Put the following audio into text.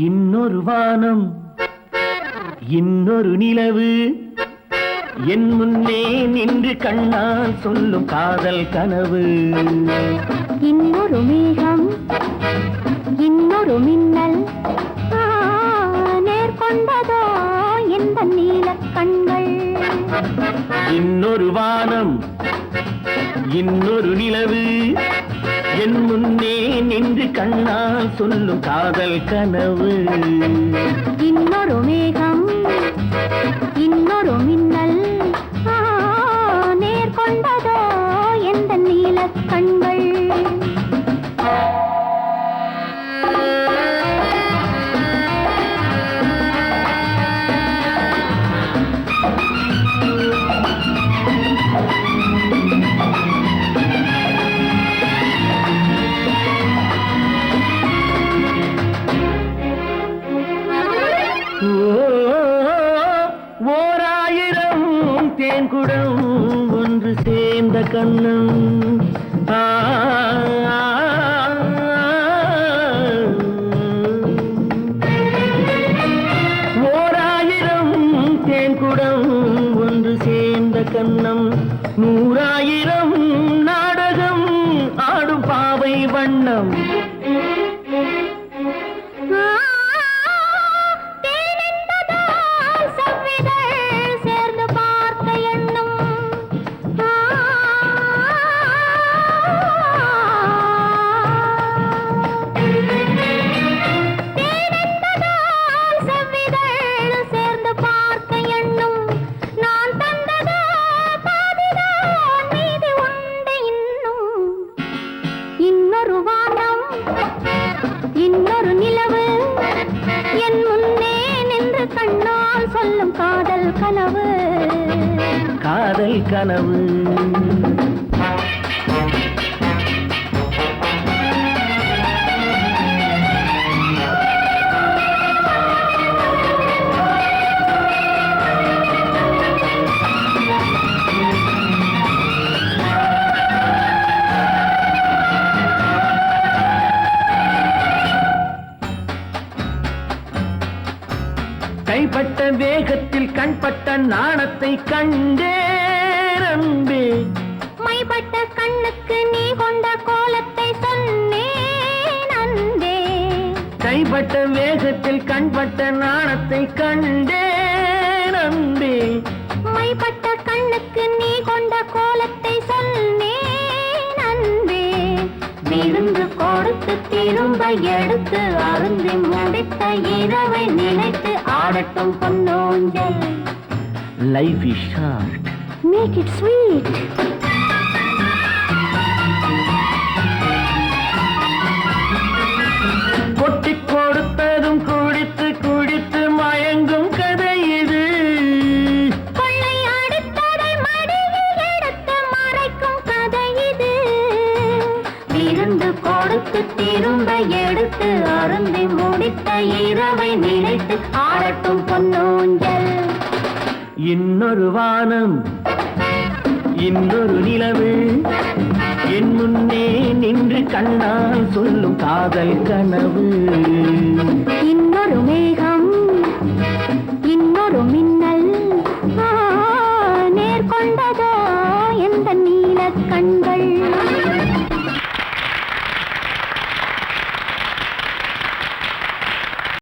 இன்னொரு வானம் இன்னொரு நிலவு என் முன்னே நின்று கண்ணால் சொல்லும் காதல் கனவு. இன்னொரு மேகம் இன்னொரு மின்னல் நேர்கொண்டதோ இந்த நீல கண்கள். இன்னொரு வானம் இன்னொரு நிலவு என் முன்னே நின்று கண்ணால் சொல்லும் காதல் கனவு. இன்னொரு மேகம் இன்னொரு மின்னல் நேர்கொண்டதோ எந்த நீல கண்கள். ஓராயிரம் தேன்குடம் ஒன்று சேர்ந்த கண்ணம். ஓராயிரம் தேன்குடம் ஒன்று சேர்ந்த கண்ணம். 100,000 நாடகம் ஆடும் பாவை வண்ணம். இன்னொரு நிலவு என் முன்னே நின்று கண்ணால் சொல்லும் காதல் கனவு. காதல் கனவு. கைப்பட்ட வேகத்தில் கண்பட்ட நாணத்தை கண்டேன் அன்பே. மைப்பட்ட கண்ணுக்கு நீ கொண்ட கோலத்தை சொன்னேன் அன்பே. கைப்பட்ட வேகத்தில் கண்பட்ட நாணத்தை கண்டேன் அன்பே. மைப்பட்ட கண்ணுக்கு நீ கொண்ட கோலத்தை சொன்னேன் அன்பே. விருந்து கொடுத்து திரும்ப எடுத்து அருந்தி முடித்த இரவை நினைத்து ஆடட்டும் பொன்னோஞ்சல். Life is short. Make it sweet. கொட்டி கொடுத்ததும் குடித்து குடித்து மயங்கும் கதை இது. கொள்ளை அடித்ததை மடியில் எடுத்து மறைக்கும் கதை இது. விருந்து கொடுத்து திரும்ப எடுத்து அருந்தி முடித்த இரவை நினைத்து ஆடட்டும் பொன்னோஞ்சல். இன்னொரு வானம் இன்னொரு நிலவு என் முன்னே நின்று கண்ணால் சொல்லும் காதல் கனவு.